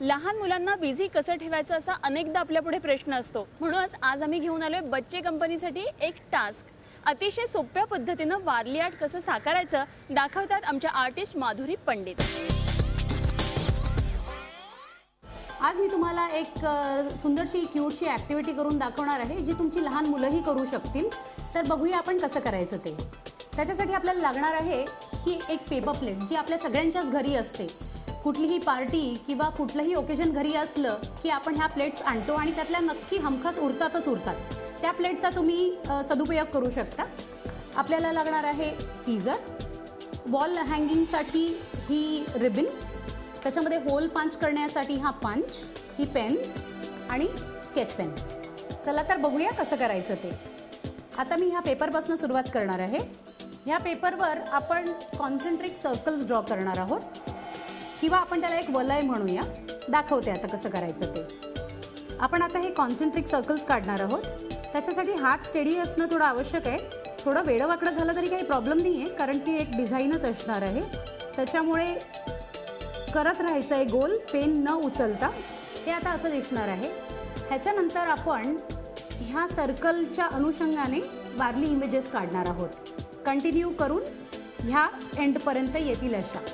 लहान मुलांना बिझी कसं ठेवायचं असा अनेकदा आपल्यापुढे प्रश्न असतो. म्हणूनच आज आम्ही घेऊन आलोय बच्चे कंपनीसाठी एक टास्क. अतिशय सोप्या पद्धतीनं वारली आर्ट कसं साकारायचं दाखवतात आमच्या आर्टिस्ट माधुरी पंडित. आज मी तुम्हाला एक सुंदरशी क्यूटशी ॲक्टिव्हिटी करून दाखवणार आहे जी तुमची लहान मुलंही करू शकतील. तर बघूया आपण कसं करायचं ते. त्याच्यासाठी आपल्याला लागणार आहे ही एक पेपर प्लेट जी आपल्या सगळ्यांच्याच घरी असते. कुठलीही पार्टी किंवा कुठलंही ओकेजन घरी असलं की आपण ह्या प्लेट्स आणतो आणि त्यातल्या नक्की हमखास उरतातच उरतात. त्या प्लेटचा तुम्ही सदुपयोग करू शकता. आपल्याला लागणार आहे सीझर, वॉल हँगिंगसाठी ही रिबन, त्याच्यामध्ये होल पंच करण्यासाठी हा पंच, ही पेन्स आणि स्केच पेन्स. चला तर बघूया कसं करायचं ते. आता मी ह्या पेपरपासून सुरुवात करणार आहे. ह्या पेपरवर आपण कॉन्सेंट्रिक सर्कल्स ड्रॉ करणार आहोत किंवा आपण त्याला एक वलय म्हणूया. दाखवते आता कसं करायचं ते. आपण आता हे कॉन्सेंट्रिक सर्कल्स काढणार आहोत. त्याच्यासाठी हात स्टेडी असणं थोडं आवश्यक आहे. थोडं वेडं वाकडं झालं तरी काही प्रॉब्लेम नाही आहे, कारण की एक डिझाईनच असणार आहे. त्याच्यामुळे करत राहायचं आहे गोल, पेन न उचलता. हे आता असं दिसणार आहे. ह्याच्यानंतर आपण ह्या सर्कलच्या अनुषंगाने वारली इमेजेस काढणार आहोत. कंटिन्यू करून ह्या एंडपर्यंत येतील अशा.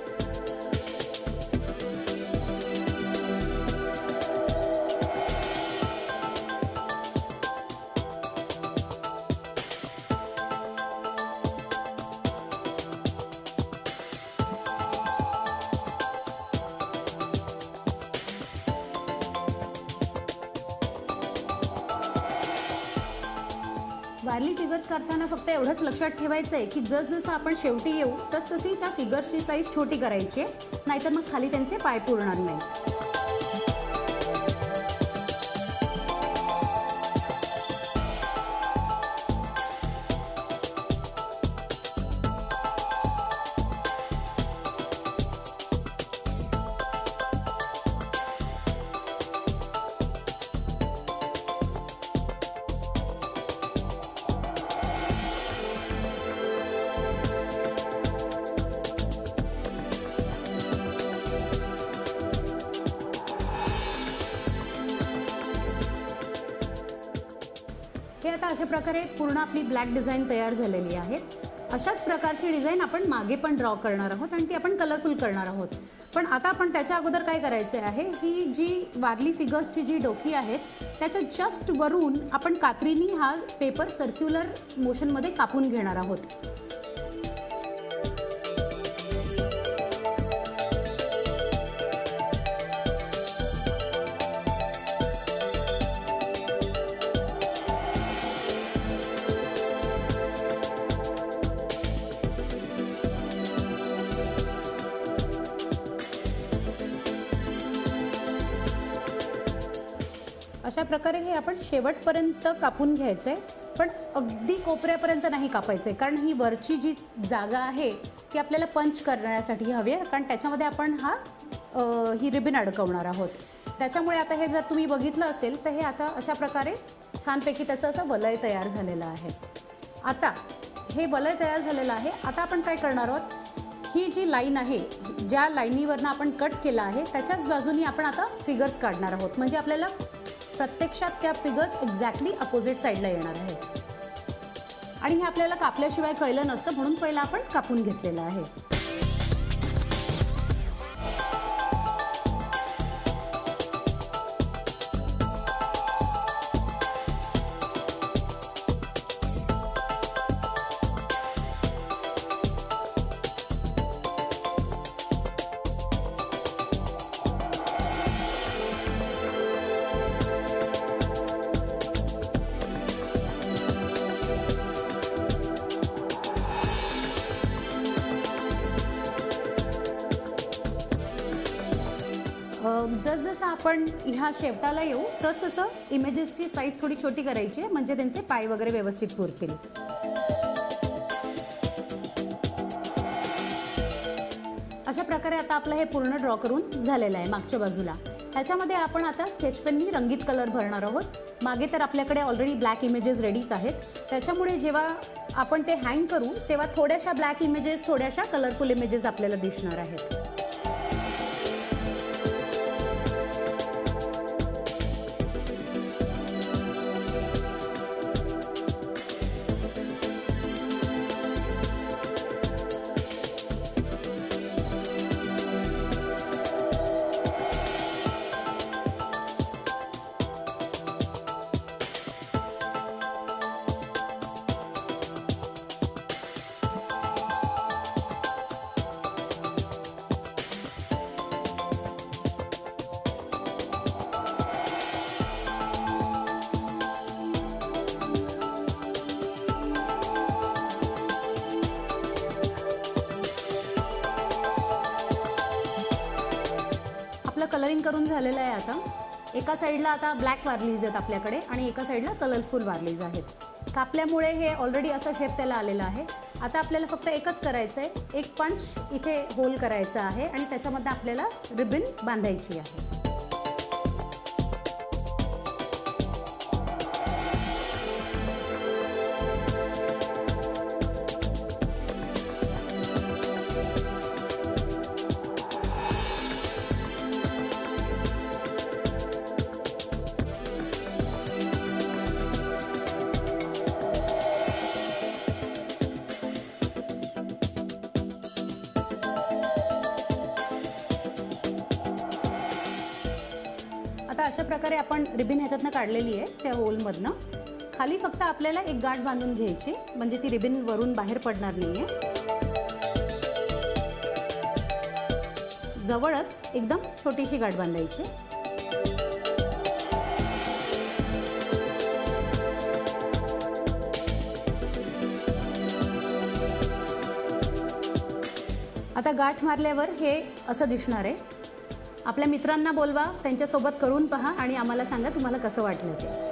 वारली फिगर्स करताना फक्त एवढंच लक्षात ठेवायचं आहे की जसजसं आपण शेवटी येऊ तसतशी त्या फिगर्सची साईज छोटी करायची आहे, नाहीतर मग खाली त्यांचे पाय पुरणार नाही. हे आता अशा प्रकारे पूर्ण आपली ब्लॅक डिझाईन तयार झालेली आहे. अशाच प्रकारची डिझाईन आपण मागे पण ड्रॉ करणार आहोत आणि ती आपण कलरफुल करणार आहोत. पण आता आपण त्याच्या अगोदर काय करायचे आहे, ही जी वारली फिगर्सची जी डोकी आहेत त्याच्या जस्ट वरून आपण कात्रीने हा पेपर सर्क्युलर मोशनमध्ये कापून घेणार आहोत. अशा प्रकारे हे आपण शेवटपर्यंत कापून घ्यायचं आहे. पण अगदी कोपऱ्यापर्यंत नाही कापायचं आहे, कारण ही वरची जी जागा आहे ती आपल्याला पंच करण्यासाठी हवी आहे, कारण त्याच्यामध्ये आपण ही रिबन अडकवणार आहोत. त्याच्यामुळे आता हे जर तुम्ही बघितलं असेल तर हे आता अशा प्रकारे छानपैकी त्याचं असं वलय तयार झालेलं आहे. आता हे वलय तयार झालेलं आहे. आता आपण काय करणार आहोत, ही जी लाईन आहे ज्या लाईनीवरनं आपण कट केला आहे त्याच्याच बाजूनी आपण आता फिगर्स काढणार आहोत. म्हणजे आपल्याला प्रत्यक्षात त्या फिगर्स एक्झॅक्टली अपोजिट साईडला येणार आहेत. आणि हे आपल्याला कापल्याशिवाय कळलं नसतं, म्हणून पहिला आपण कापून घेतलेलं आहे. जसजसं आपण ह्या शेवटाला येऊ तसतसं इमेजेसची साईज थोडी छोटी करायची आहे, म्हणजे त्यांचे पाय वगैरे व्यवस्थित पुरतील. अशा प्रकारे आता आपलं हे पूर्ण ड्रॉ करून झालेलं आहे मागच्या बाजूला. ह्याच्यामध्ये आपण आता स्केच पेननी रंगीत कलर भरणार आहोत. मागे तर आपल्याकडे ऑलरेडी ब्लॅक इमेजेस रेडीच आहेत. त्याच्यामुळे जेव्हा आपण ते हँग करू तेव्हा थोड्याशा ब्लॅक इमेजेस, थोड्याशा कलरफुल इमेजेस आपल्याला दिसणार आहेत. आपलं कलरिंग करून झालेलं आहे आता. एका साईडला आता ब्लॅक वारलीज आहेत आपल्याकडे आणि एका साईडला कलरफुल वारलीज आहेत. कापल्यामुळे हे ऑलरेडी असा शेप त्याला आलेला आहे. आता आपल्याला फक्त एकच करायचं आहे, एक पंच इथे होल करायचं आहे आणि त्याच्यामध्ये आपल्याला रिबन बांधायची आहे. आता अशा प्रकारे आपण रिबन ह्याच्यातनं काढलेली आहे त्या होलमधनं. खाली फक्त आपल्याला एक गाठ बांधून घ्यायची, म्हणजे ती रिबन वरून बाहेर पडणार नाहीये. जवळच एकदम छोटीशी गाठ बांधायची. आता गाठ मारल्यावर हे असं दिसणार आहे. आपल्या मित्रांना बोलवा, त्यांच्यासोबत करून पहा आणि आम्हाला सांगा तुम्हाला कसं वाटलं ते.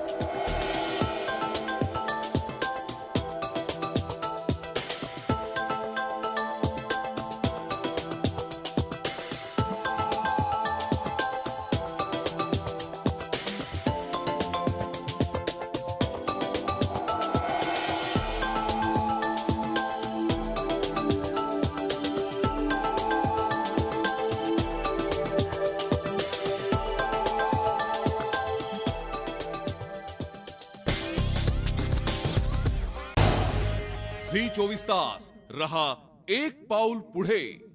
झी 24 तास रहा एक पाऊल पुढे.